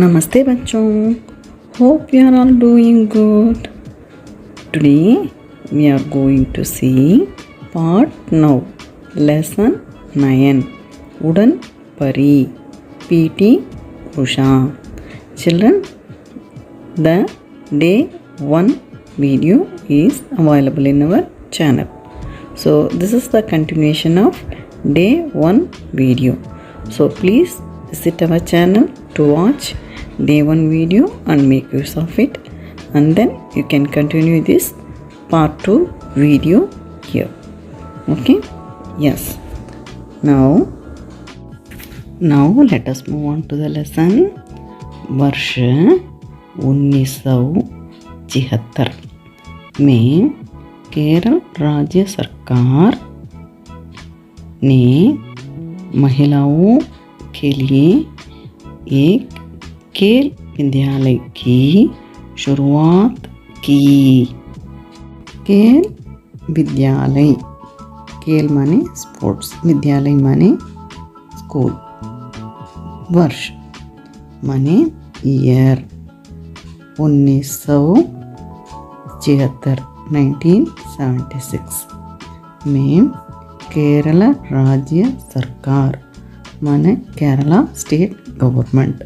Namaste bachon. Hope you are all doing good. Today we are going to see part now lesson 9 Udan Pari PT Usha. Children, the day 1 video is available in our channel. So this is the continuation of day 1 video. So please visit our channel to watch day 1 video and make use of it, and then you can continue this part 2 video here. Okay, yes. Now let us move on to the lesson. वर्ष 1976 में केरल राज्य सरकार ने महिलाओं के लिए एक खेल विद्यालय की शुरुआत की. खेल विद्यालय, खेल माने स्पोर्ट्स, विद्यालय माने स्कूल, वर्ष माने ईयर, 1976 में केरला राज्य सरकार माने केरला स्टेट गवर्नमेंट,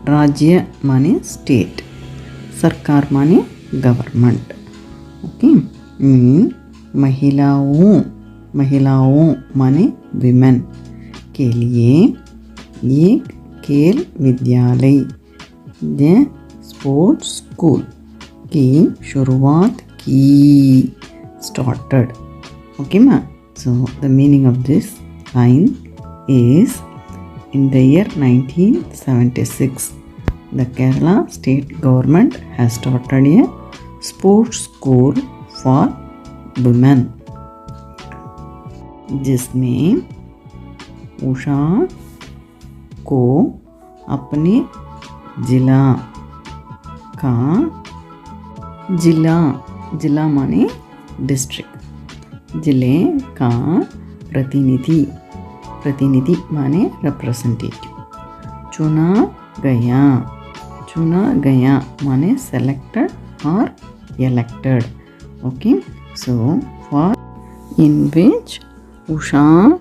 राज्य माने स्टेट, सरकार माने गवर्नमेंट. ओके, महिलाओं माने विमेन के लिए एक खेल विद्यालय स्पोर्ट्स स्कूल की शुरुआत की, started. Okay ma, so the meaning of this line is, in the year 1976 the Kerala state government has started a sports school for women, जिसमें उषा को अपने जिला माने डिस्ट्रिक्ट, जिले का प्रतिनिधि माने रिप्रेजेंटेटिव चुना गया माने सेलेक्टेड और elected. Okay, so for in which Usha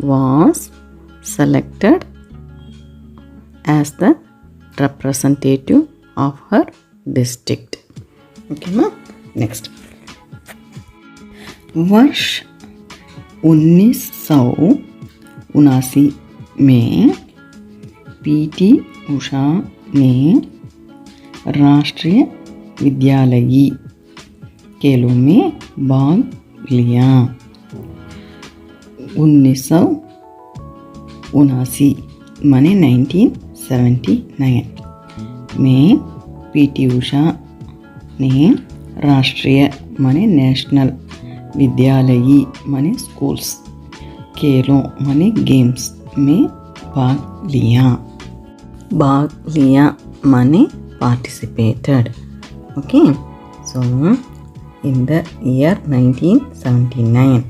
was selected as the representative of her district. Okay ma, next. वर्ष 1979 में पीटी उषा ने राष्ट्रीय विद्यालयी खेलों में भाग लिया. 1979 माने 1979 में पीटी उषा ने राष्ट्रीय माने नेशनल, विद्यालयी माने स्कूल्स, खेलों माने गेम्स में भाग लिया माने participated. Okay, so in the year 1979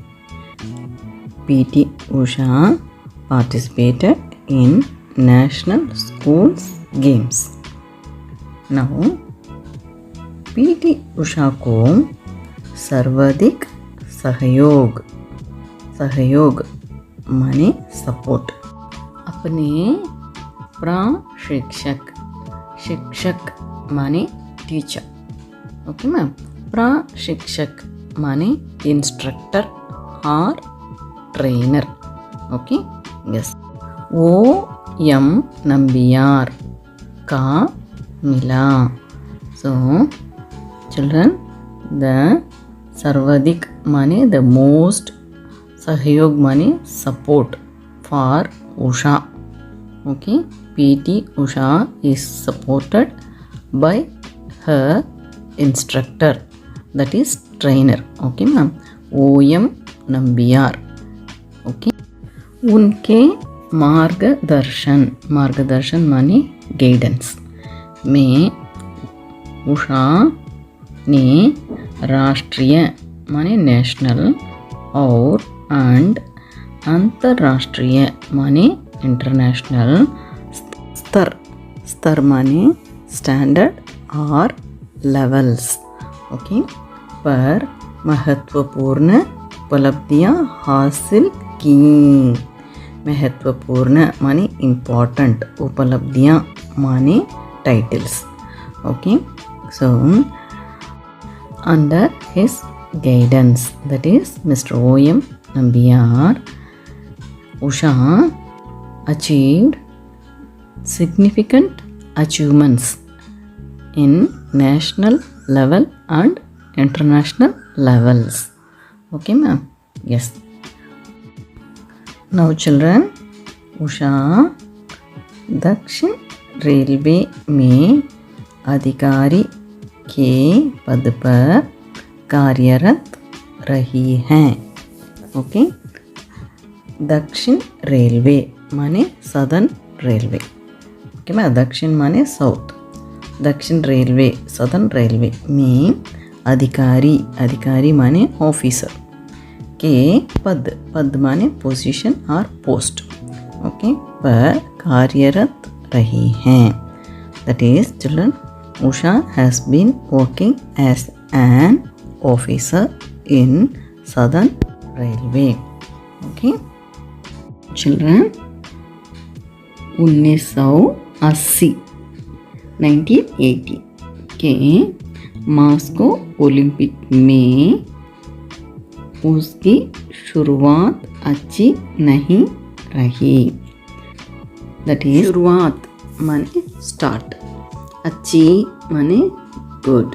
PT Usha participated in national schools games. Now PT Usha को सर्वाधिक सहयोग माने सपोर्ट अपने शिक्षक माने टीचर. ओके मैम, प्रशिक्षक माने इंस्ट्रक्टर और trainer. Okay, yes. O.M. Nambiar का मिला. सो चिल्ड्रन, द सर्वाधिक माने द मोस्ट, सहयोग माने support for Usha. Okay, PT Usha is supported by her instructor, that is trainer. Okay ma'am, O.M. Nambiar. Okay, उनके मार्गदर्शन माने गाइडेंस में उषा ने राष्ट्रीय माने नेशनल और अंतर्राष्ट्रीय माने इंटरनेशनल स्तर, स्तर माने स्टैंडर्ड और लेवल्स. ओके, पर महत्वपूर्ण उपलब्धियां हासिल की. महत्वपूर्ण माने इम्पॉर्टेंट, उपलब्धियां माने titles. Okay, so under his guidance, that is Mr. O.M. Nambiyar, Usha achieved significant achievements in national level and international levels. Okay ma'am? Yes. Now children, Usha दक्षिण रेलवे में अधिकारी के पद पर कार्यरत रही हैं. ओके, दक्षिण रेलवे माने सदर्न रेलवे. ओके मैं, दक्षिण माने साउथ, दक्षिण रेलवे सदर्न रेलवे में अधिकारी, अधिकारी माने ऑफिसर के पद, पद माने पोजीशन और पोस्ट. ओके, पर कार्यरत रही हैं. That is children, Usha has been working as an officer in southern railway. Okay children, 1980 1980 के मॉस्को ओलंपिक में उसकी शुरुआत अच्छी नहीं रही. दैट इज शुरुआत माने स्टार्ट, अच्छी माने good.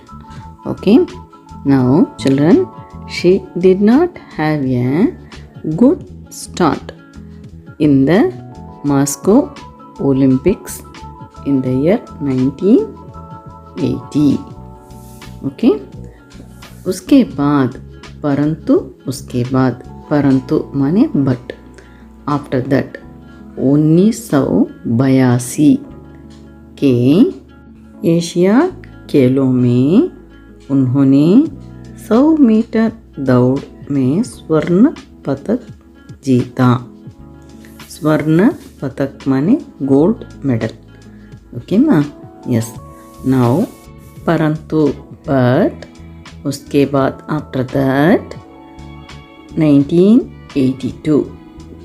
Okay, now children, she did not have a good start in the Moscow Olympics in the year 1980. Okay, उसके बाद, परंतु उसके बाद, परंतु माने बट, आफ्टर दैट 1982 के एशिया खेलों में उन्होंने 100 मीटर दौड़ में स्वर्ण पदक जीता. स्वर्ण पदक माने गोल्ड मेडल. ओके ना? यस. नाउ परंतु बट, उसके बाद आफ्टर दैट 1982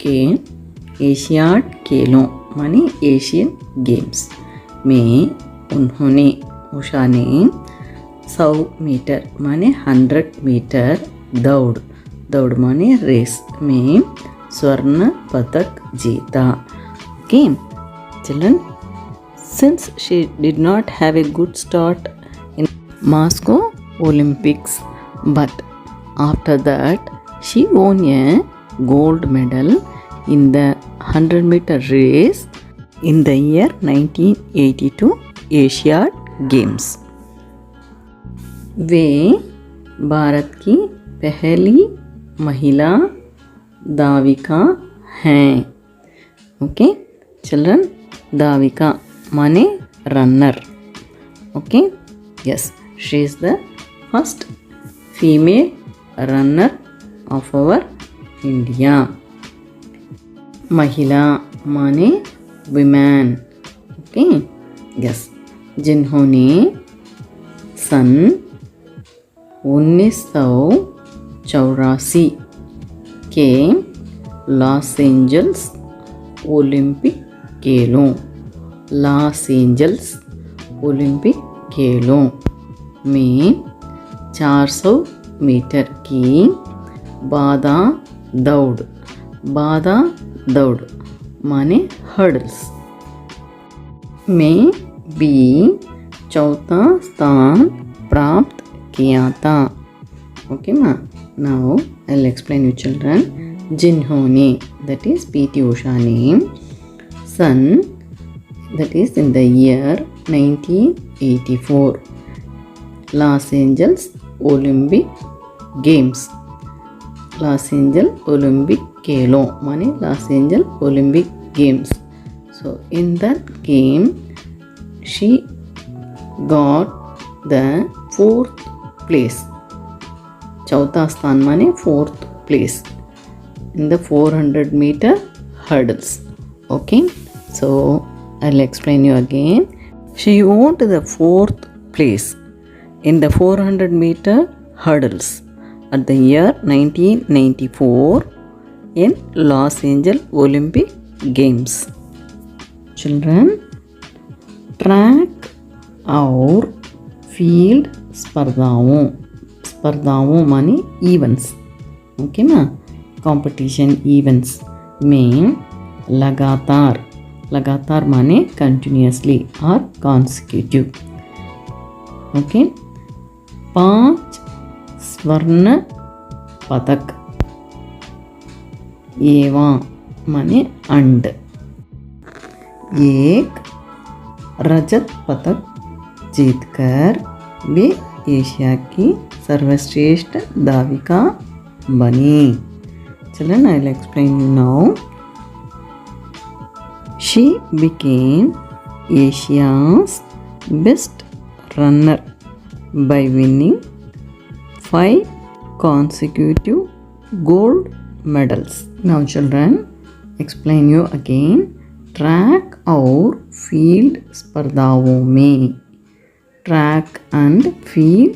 के एशियाड खेलों माने एशियन गेम्स में उन्होंने, उषा ने 100 मीटर माने 100 मीटर दौड़, दौड़ माने रेस में स्वर्ण पदक जीता. Okay children, since she did not have a good start in Moscow Olympics, but after that she won a gold medal in the 100-meter race in the year 1982 Asiad Games. वे भारत की पहली महिला दाविका हैं. ओके चिल्ड्रन, दाविका माने runner. Okay, yes, she is the first female runner of our India. महिला माने विमेन. ओके, यस, जिन्होंने सन 1984 के लॉस एंजल्स ओलंपिक खेलों, लॉस एंजल्स ओलंपिक खेलों में 400 मीटर की बाधा दौड़, बाधा दौड़ माने हर्डल्स में भी चौथा स्थान प्राप्त किया था. ओके माँ, now I will explain you children. जिन्होंने, दैट इज पीटी उषा ने सन, that is in the year 1984 Los Angeles Olympic Games, Los Angeles Olympic खेलों माने Los Angeles Olympic Games. So in that game she got the 4th place. चौथा स्थान माने 4th place in the 400 meter hurdles. Okay, so I'll explain you again. She won the fourth place in the 400-meter hurdles at the year 1994 in Los Angeles Olympic Games. Children, track और field स्पर्धाओं माने events, okay ना, competition events में लगातार माने continuously और consecutive, okay. 5 स्वर्ण पदक, एवं माने अंड, 1 रजत पदक जीतकर वे एशिया की सर्वश्रेष्ठ धाविका बनी। Children, I will explain you now. She became Asia's best runner by winning 5 consecutive gold medals. Now children, explain you again. Track और फील्ड स्पर्धाओं में, ट्रैक एंड फील्ड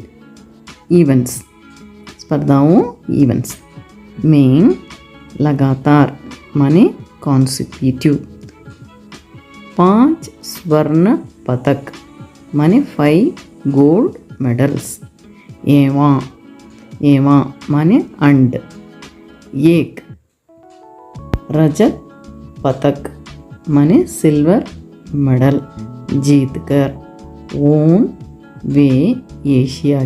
इवेंट्स, स्पर्धाओं इवेंट्स में लगातार माने कॉन्सिक्यूटिव, 5 स्वर्ण पदक माने 5 गोल्ड मेडल्स, एवं माने अंड, 1 रजत पदक माने सिल्वर मेडल जीतकर, ओन वे एशिया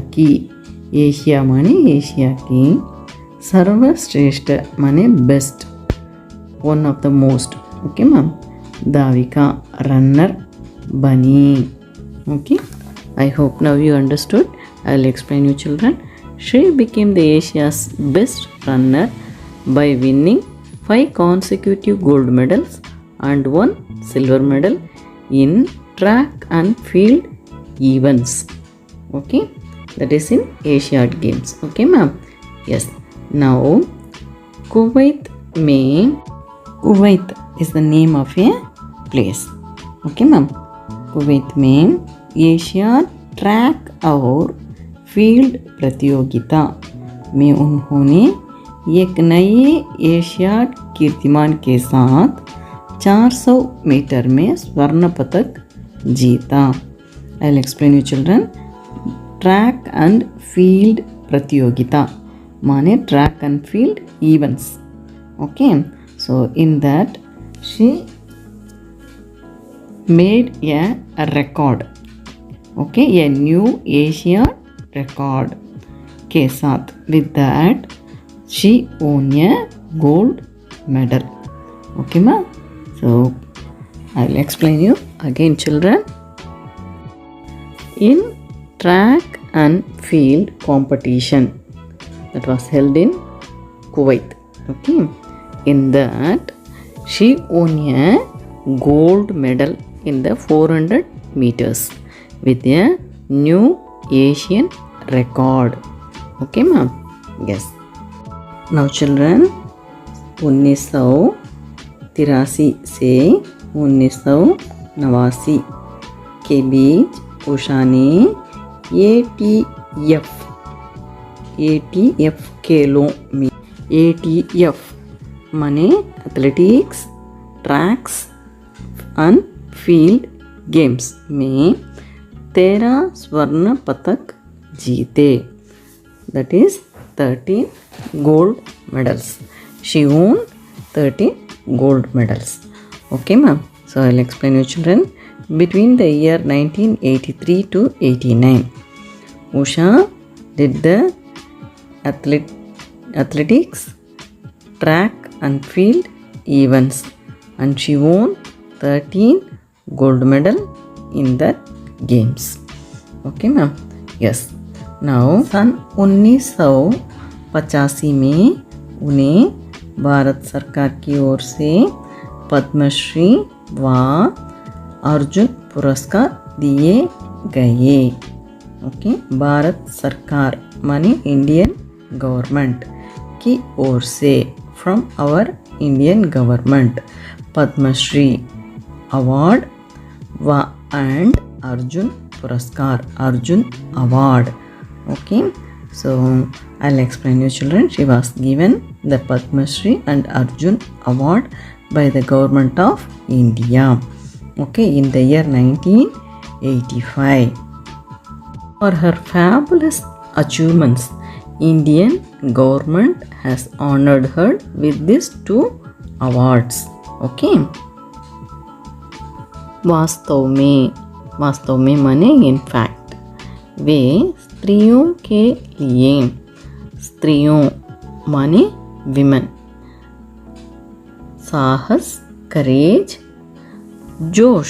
माने एशिया की, सर्वश्रेष्ठ माने best, one of the most, okay ma'am, धाविका रनर बनी, okay. I hope now you understood. I will explain you children. She became the Asia's best runner by winning 5 consecutive gold medals and 1 silver medal in track and field events. Okay, that is in Asiad Games. Okay, ma'am. Yes. Now, Kuwait is the name of a place. Okay, ma'am. Kuwait में Asia track और field प्रतियोगिता में उन्होंने एक नए Asiad कीर्तिमान के साथ 400 मीटर में स्वर्ण पदक जीता. आई will explain you children. Track and field प्रतियोगिता माने track and field events. Okay, so in that she made a record. Okay, a new Asia record के साथ with that she own A gold medal. Okay ma'am. So, I will explain you again children. In track and field competition that was held in Kuwait. Okay. In that, she won a gold medal in the 400 meters with a new Asian record. Okay ma'am. Yes. Now children, 1983 से 1989 के बीच उषा ने ATF खेलों में, ATF माने athletics, tracks and field games में 13 स्वर्ण पदक जीते. That is 13 gold medals. She won 13 gold medals. Okay ma'am. So I will explain you children. Between the year 1983 to 89, Usha did the athletics, track and field events and she won 13 gold medal in that games. Okay ma'am. Yes. Now सन 1985 में उन्हें भारत सरकार की ओर से पद्मश्री व अर्जुन पुरस्कार दिए गए. ओके, भारत सरकार माने इंडियन गवर्नमेंट की ओर से, from our Indian government, Padmashri award Va and Arjun Puraskar, Arjun Award. Okay, so I'll explain you children. She was given the Padma Shri and Arjun Award by the government of India. Okay, in the year 1985. For her fabulous achievements, Indian government has honored her with these two awards. Okay. वास्तव में माने in fact, वे स्त्रियों के लिए, स्त्रियों माने women, साहस करेज, जोश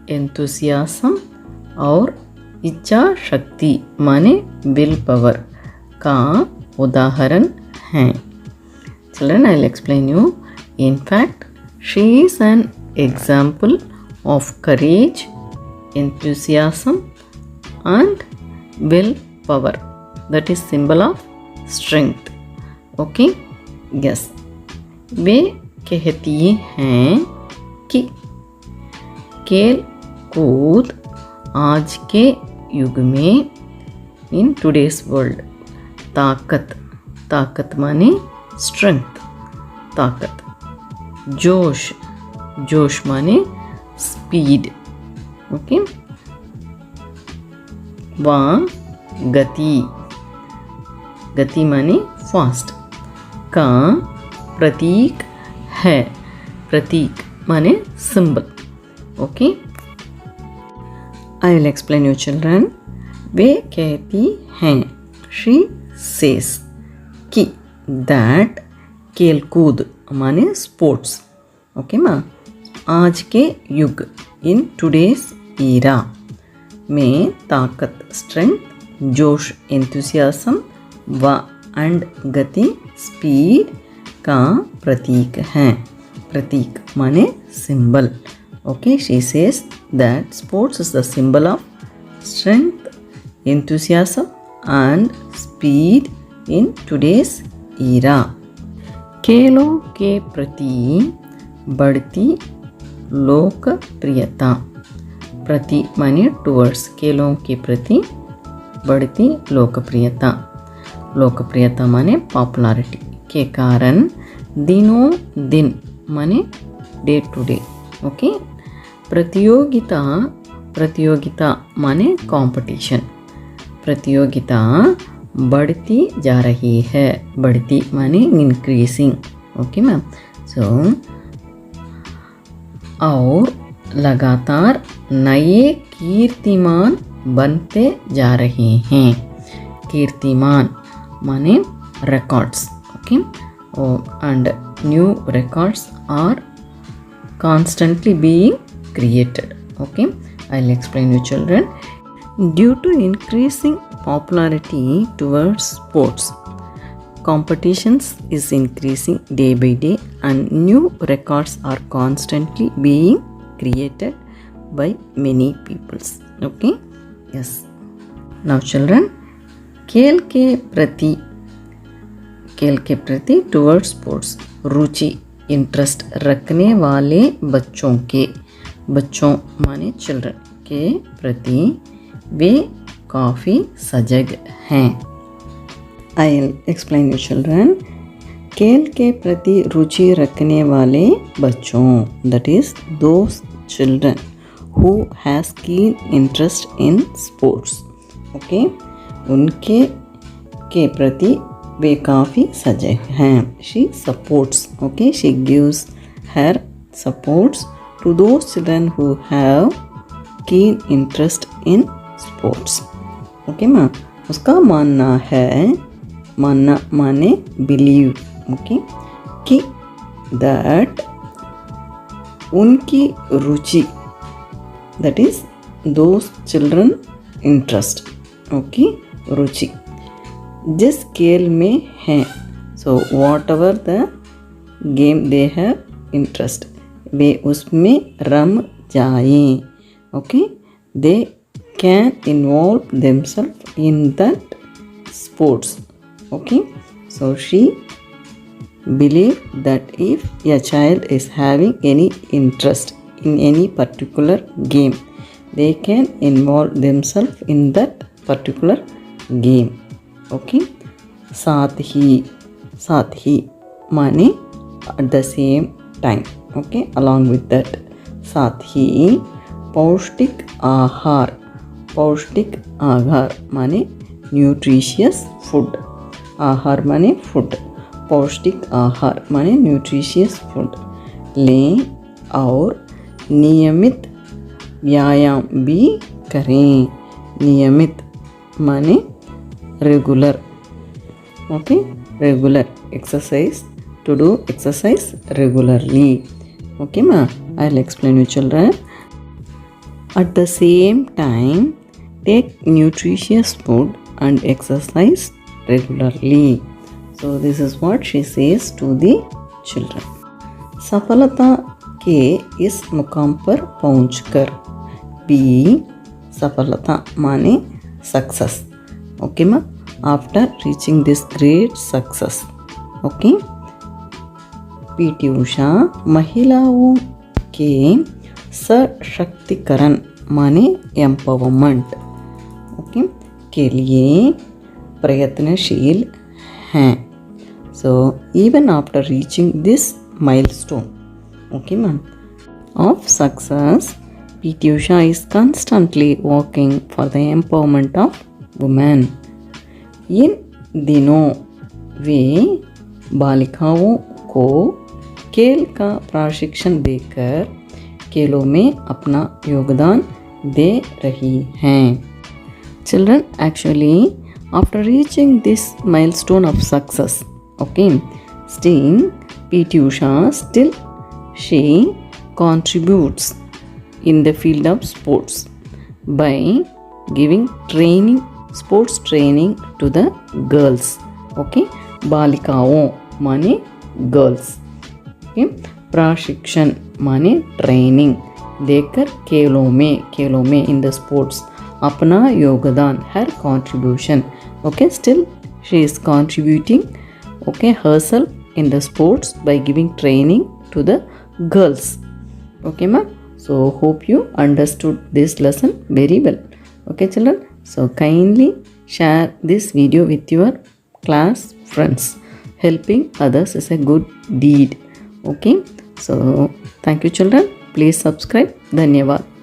एंथुसियाज्म और इच्छा शक्ति माने विल पावर का उदाहरण हैं. Children, I'll explain you. In fact, she is an example of courage, enthusiasm and will power. That is symbol of strength. Okay? Yes. वे कहती हैं कि खेल कूद आज के युग में, इन टुडेज वर्ल्ड, ताकत माने स्ट्रेंथ, ताकत, जोश माने स्पीड. ओके. गति माने फास्ट, का प्रतीक है, प्रतीक माने symbol. Okay. I will explain you children. वे कहती हैं, she says, कि that खेलकूद माने स्पोर्ट्स. ओके माँ. आज के युग, इन टुडेज ईरा में ताकत स्ट्रेंथ, जोश एंथुसियाज्म व एंड गति स्पीड का प्रतीक है. प्रतीक माने symbol. Okay, she says that sports is the symbol of strength, enthusiasm and speed in today's era. खेलों के प्रति बढ़ती लोकप्रियता, प्रति माने टुवर्ड्स, खेलों के प्रति बढ़ती लोकप्रियता, लोकप्रियता माने पॉपुलैरिटी के कारण दिनों दिन माने डे टू डे. ओके. प्रतियोगिता माने कंपटीशन, प्रतियोगिता बढ़ती जा रही है, बढ़ती माने इंक्रीजिंग. Okay ma'am. सो और लगातार नए कीर्तिमान बनते जा रहे हैं. कीर्तिमान माने records. Okay. And new records are constantly being created. Okay, I'll explain you children. Due to increasing popularity towards sports, competitions is increasing day by day and new records are constantly being created by many peoples. Okay. Yes. Now children, खेल के प्रति towards sports रुचि, interest रखने वाले बच्चों माने children के प्रति वे काफ़ी सजग हैं. आई विल एक्सप्लेन यू चिल्ड्रन. खेल के प्रति रुचि रखने वाले बच्चों, that is those children who has keen interest in sports. Okay. उनके के प्रति वे काफ़ी सजग हैं. She supports. Okay. She gives her supports to those children who have keen interest in sports. Okay ma. उसका मानना है, मानना माने believe. Okay. कि that उनकी रुचि, that is those children interest. Okay. रुचि जिस खेल में है, so whatever the game they have interest, वे उसमें रम जाएं. Okay. They can involve themselves in that sports. Okay. So she believe that if a child is having any interest in any particular game. They can involve themselves in that particular game. Okay. साथ ही माने at the same time. Okay, along with that. साथ ही पौष्टिक आहार माने nutritious food. आहार माने food, पौष्टिक आहार माने न्यूट्रिशियस फूड लें और नियमित व्यायाम भी करें. नियमित माने regular. Okay, regular exercise, to do exercise regularly. Okay ma, I'll explain you children. At the same time, take nutritious food and exercise regularly. So this is what she says to the children. सफलता के इस मुकाम पर पहुंचकर भी, सफलता माने success. Okay ma'am, after reaching this great success. Okay, PT Usha महिलाओं के सशक्तिकरण माने एम्पावरमेंट, ओके, के लिए प्रयत्नशील हैं. So even after reaching this milestone, okay ma'am, of success, PT Usha is constantly working for the empowerment of women. इन दिनों वे बालिकाओं को खेल का प्रशिक्षण देकर खेलों में अपना योगदान दे रही हैं. Children, actually, after reaching this milestone of success, okay, still PT Usha she contributes in the field of sports by giving training, sports training to the girls. Okay, बालिकाओं माने गर्ल्स. ओके, प्रशिक्षण माने ट्रेनिंग देकर खेलों में in the sports अपना योगदान, हर contribution. Okay, still she is contributing, okay, herself in the sports by giving training to the girls. Okay ma, so hope you understood this lesson very well. Okay children, so kindly share this video with your class friends. Helping others is a good deed. Okay, so thank you children. Please subscribe. Dhanyavad.